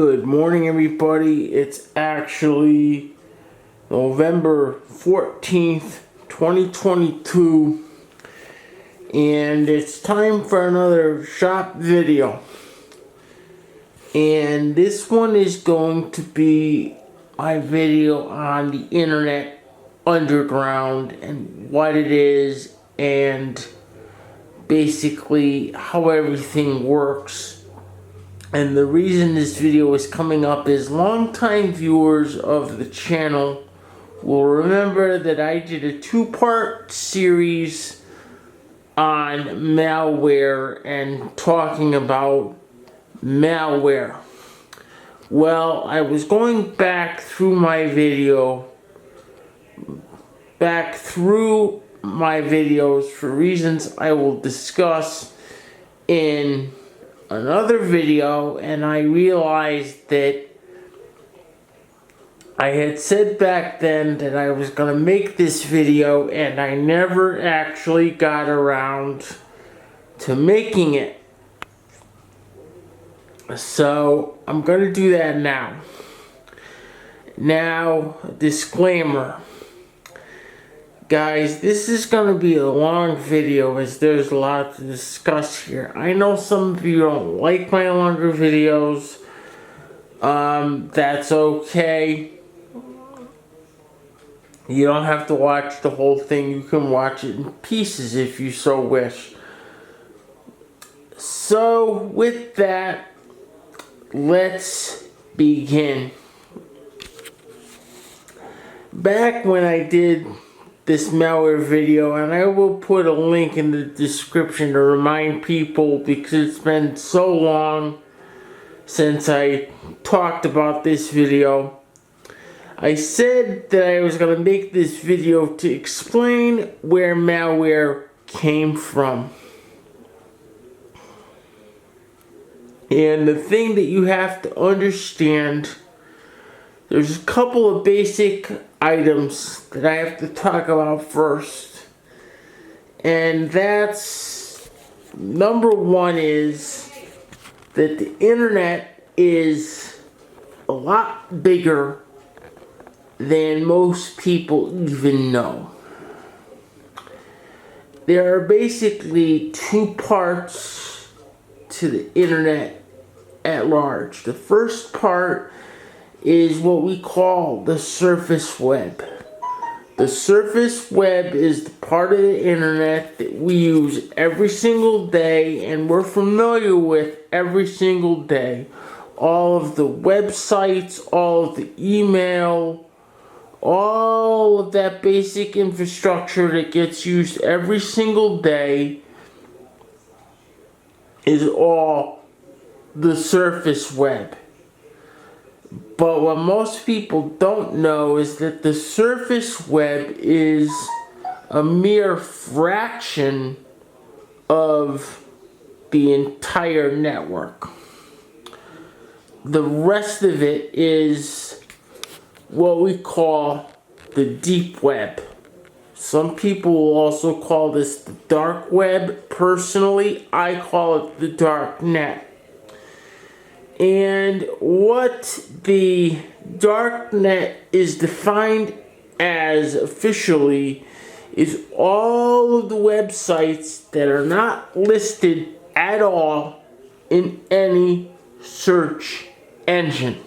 Good morning, everybody. It's actually November 14th, 2022, and it's time for another shop video. And this one is going to be my video on the internet underground and what it is and basically how everything works. And the reason this video is coming up is longtime viewers of the channel will remember that I did a two-part series on malware and talking about malware. Well, I was going back through my videos for reasons I will discuss in another video, and I realized that I had said back then that I was going to make this video, and I never actually got around to making it. So I'm going to do that now. Now, disclaimer. Guys, this is going to be a long video as there's a lot to discuss here. I know some of you don't like my longer videos. That's okay. You don't have to watch the whole thing. You can watch it in pieces if you so wish. So, with that, let's begin. Back when I did this malware video, and I will put a link in the description to remind people because it's been so long since I talked about this video. I said that I was going to make this video to explain where malware came from. And the thing that you have to understand, there's a couple of basic items that I have to talk about first. And that's, number one is that the internet is a lot bigger than most people even know. There are basically two parts to the internet at large. The first part is what we call the surface web. The surface web is the part of the internet that we use every single day and we're familiar with every single day. All of the websites, all of the email, all of that basic infrastructure that gets used every single day is all the surface web. But what most people don't know is that the surface web is a mere fraction of the entire network. The rest of it is what we call the deep web. Some people will also call this the dark web. Personally, I call it the dark net. And what the dark net is defined as officially is all of the websites that are not listed at all in any search engine.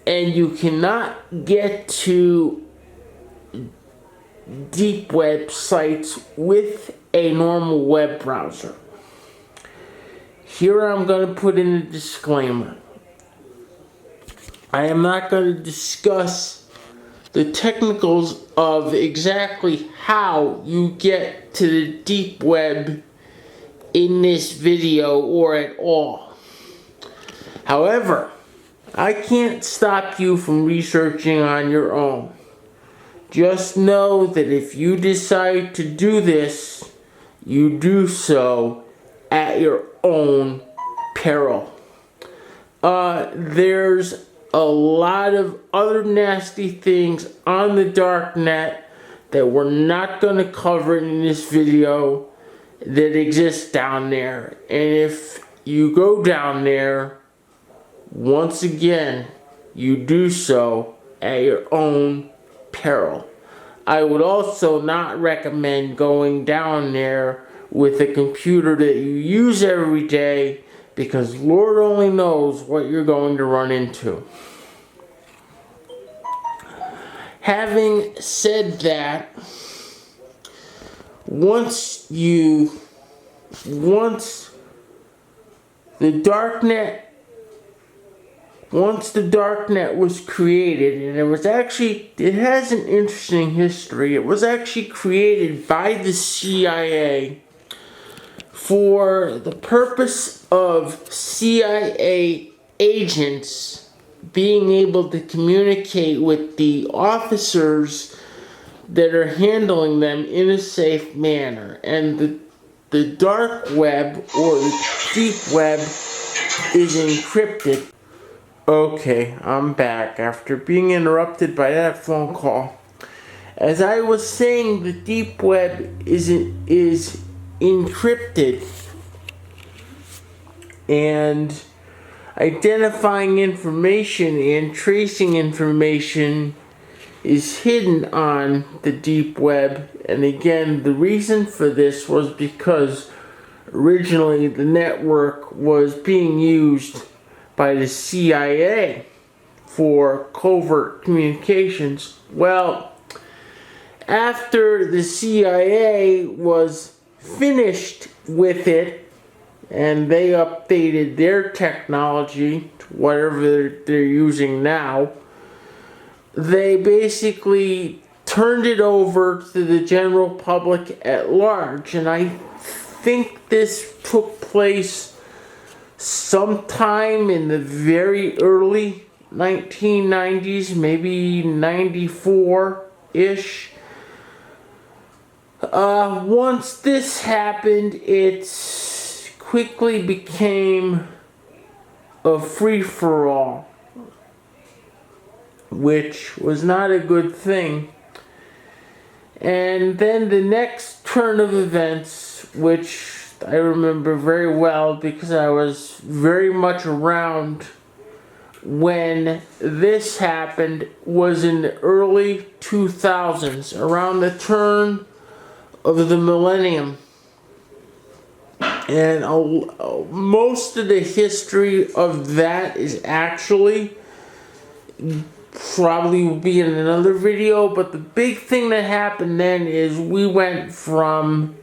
And you cannot get to deep web sites with a normal web browser. Here I'm going to put in a disclaimer. I am not going to discuss the technicals of exactly how you get to the deep web in this video or at all. However, I can't stop you from researching on your own. Just know that if you decide to do this, you do so at your own peril. There's a lot of other nasty things on the dark net that we're not going to cover in this video that exists down there. And if you go down there, once again, you do so at your own peril. I would also not recommend going down there with a computer that you use every day, because Lord only knows what you're going to run into. Having said that, once the darknet was created, and it has an interesting history. It was actually created by the CIA for the purpose of CIA agents being able to communicate with the officers that are handling them in a safe manner. And the dark web, or the deep web, is encrypted. Okay, I'm back after being interrupted by that phone call. As I was saying, the deep web is encrypted, and identifying information and tracing information is hidden on the deep web. And again, the reason for this was because originally the network was being used by the CIA for covert communications. Well, after the CIA was finished with it and they updated their technology to whatever they're using now, they basically turned it over to the general public at large. And I think this took place sometime in the very early 1990s, maybe 94-ish. Once this happened, it quickly became a free-for-all, which was not a good thing. And then the next turn of events, which I remember very well because I was very much around when this happened, was in the early 2000s, around the turn of the millennium. And most of the history of that is actually probably will be in another video, but the big thing that happened then is we went from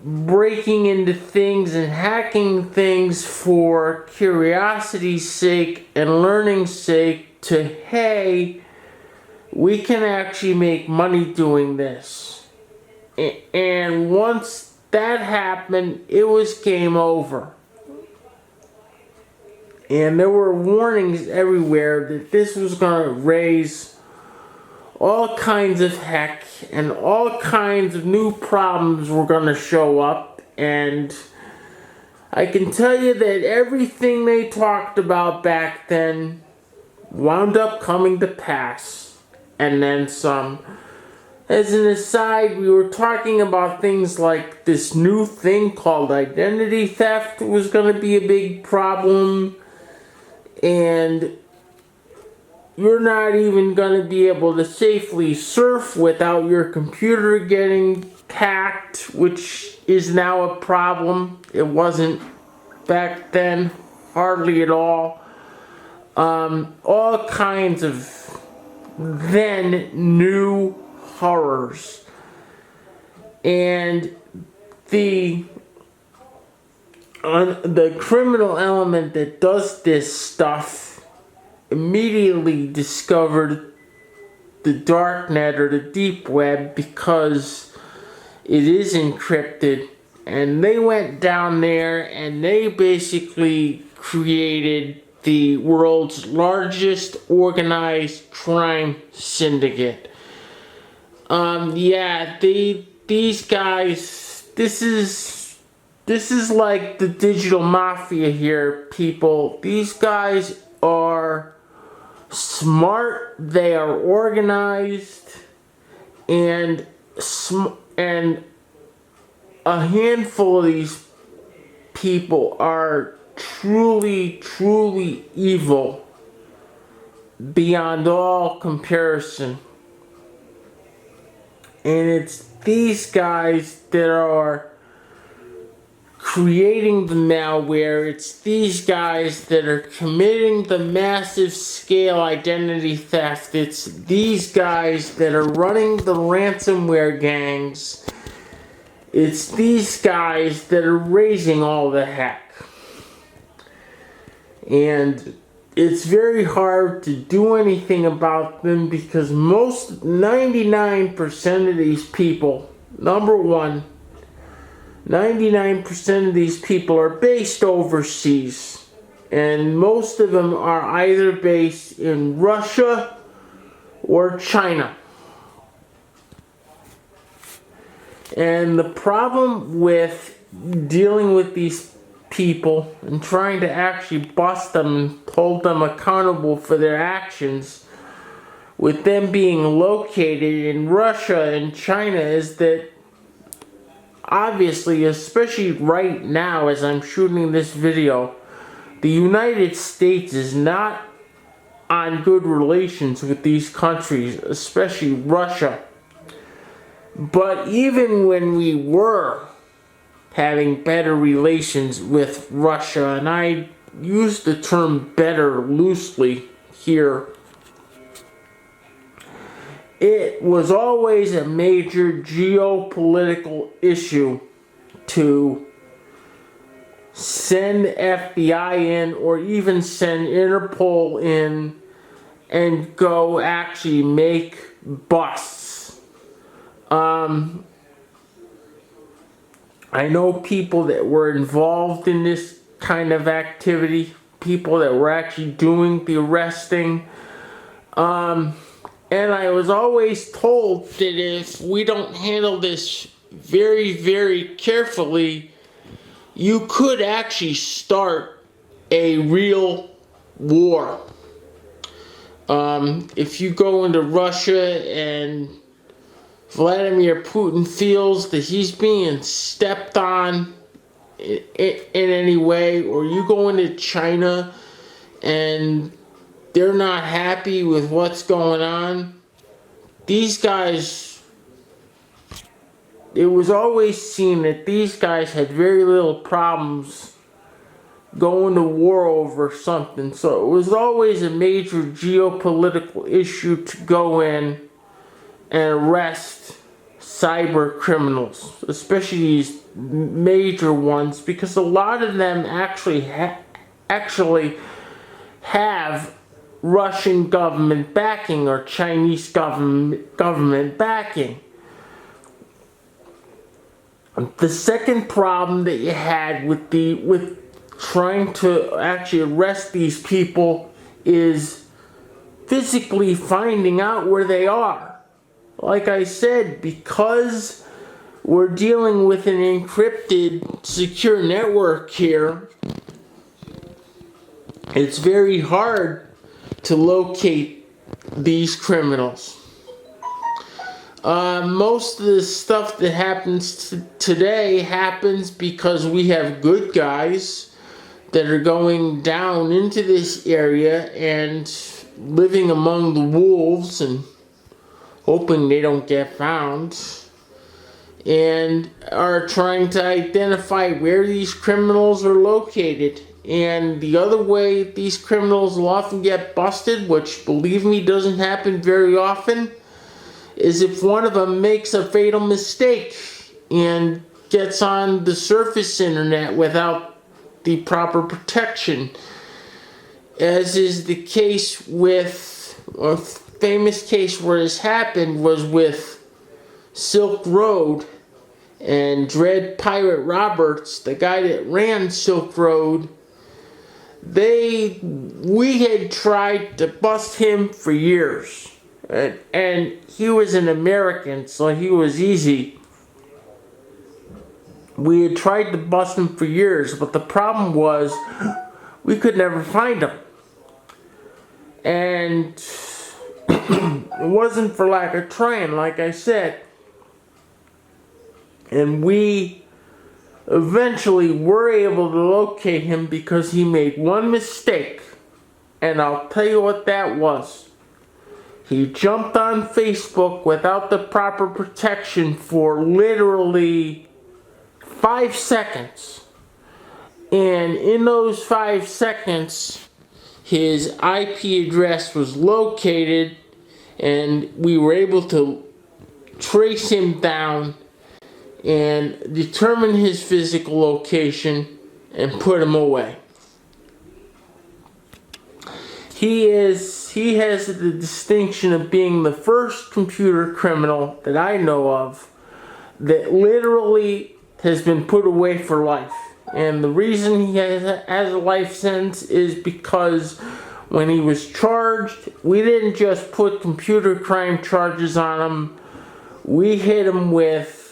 breaking into things and hacking things for curiosity's sake and learning's sake to, hey, we can actually make money doing this. And once that happened, it was game over. And there were warnings everywhere that this was going to raise all kinds of heck, and all kinds of new problems were going to show up. And I can tell you that everything they talked about back then wound up coming to pass, and then some. As an aside, we were talking about things like this new thing called identity theft was going to be a big problem, and you're not even going to be able to safely surf without your computer getting hacked, which is now a problem. It wasn't back then, hardly at all. All kinds of then new horrors. And the criminal element that does this stuff immediately discovered the darknet or the deep web because it is encrypted, and they went down there and they basically created the world's largest organized crime syndicate. These guys, this is like the digital mafia here, people. These guys are smart, they are organized, and a handful of these people are truly, truly evil beyond all comparison. And it's these guys that are creating the malware. It's these guys that are committing the massive scale identity theft. It's these guys that are running the ransomware gangs. It's these guys that are raising all the heck. And it's very hard to do anything about them because 99% of these people, number one, 99% of these people are based overseas. And most of them are either based in Russia or China. And the problem with dealing with these people and trying to actually bust them and hold them accountable for their actions, with them being located in Russia and China, is that obviously, especially right now as I'm shooting this video, the United States is not on good relations with these countries, especially Russia. But even when we were having better relations with Russia, and I use the term better loosely here, it was always a major geopolitical issue to send FBI in or even send Interpol in and go actually make busts. I know people that were involved in this kind of activity, people that were actually doing the arresting. And I was always told that if we don't handle this very, very carefully, you could actually start a real war. If you go into Russia and Vladimir Putin feels that he's being stepped on in any way, or you go into China and they're not happy with what's going on, these guys, it was always seen that these guys had very little problems going to war over something. So it was always a major geopolitical issue to go in and arrest cyber criminals, especially these major ones, because a lot of them actually have Russian government backing or Chinese government backing. The second problem that you had with trying to actually arrest these people is physically finding out where they are. Like I said, because we're dealing with an encrypted, secure network here, it's very hard to locate these criminals. Most of the stuff that happens today happens because we have good guys that are going down into this area and living among the wolves and hoping they don't get found, and are trying to identify where these criminals are located. And the other way these criminals will often get busted, which believe me doesn't happen very often, is if one of them makes a fatal mistake and gets on the surface internet without the proper protection, as is the case with, or famous case where this happened was with Silk Road and Dread Pirate Roberts, the guy that ran Silk Road. We had tried to bust him for years, and he was an American, so he was easy. We had tried to bust him for years, but the problem was we could never find him. And it wasn't for lack of trying, like I said. And we eventually were able to locate him because he made one mistake. And I'll tell you what that was. He jumped on Facebook without the proper protection for literally 5 seconds. And in those 5 seconds, his IP address was located, and we were able to trace him down and determine his physical location and put him away. He has the distinction of being the first computer criminal that I know of that literally has been put away for life. And the reason he has a life sentence is because when he was charged, we didn't just put computer crime charges on him. We hit him with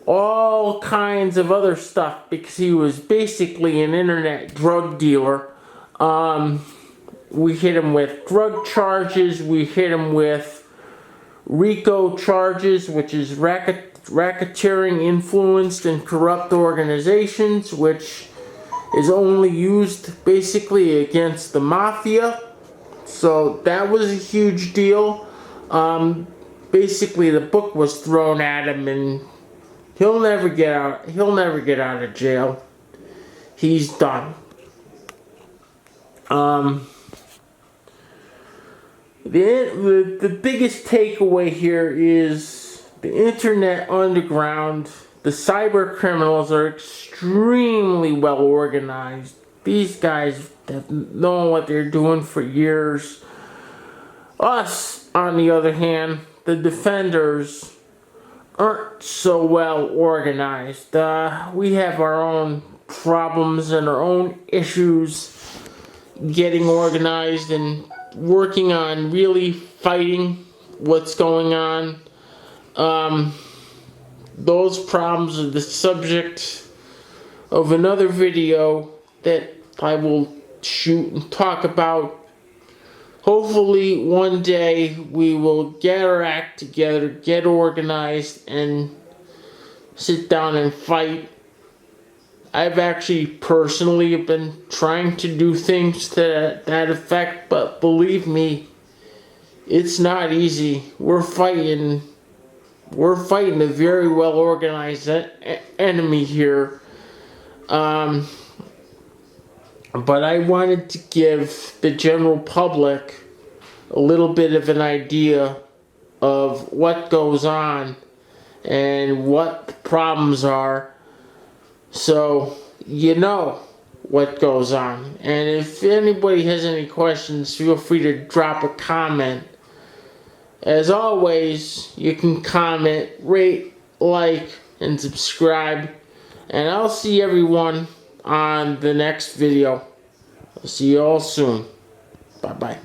all kinds of other stuff because he was basically an internet drug dealer. We hit him with drug charges. We hit him with RICO charges, which is racketeering influenced and corrupt organizations, which is only used basically against the mafia. So that was a huge deal. Basically the book was thrown at him, and he'll never get out of jail. He's done. The biggest takeaway here is the internet underground. The cyber criminals are extremely well organized. These guys have known what they're doing for years. Us, on the other hand, the defenders, aren't so well organized. We have our own problems and our own issues getting organized and working on really fighting what's going on. Those problems are the subject of another video that I will shoot and talk about. Hopefully one day we will get our act together, get organized, and sit down and fight. I've actually personally been trying to do things to that effect, but believe me, it's not easy. We're fighting a very well organized enemy here. But I wanted to give the general public a little bit of an idea of what goes on and what the problems are, so you know what goes on. And if anybody has any questions, feel free to drop a comment. As always, you can comment, rate, like, and subscribe. And I'll see everyone on the next video. I'll see you all soon. Bye-bye.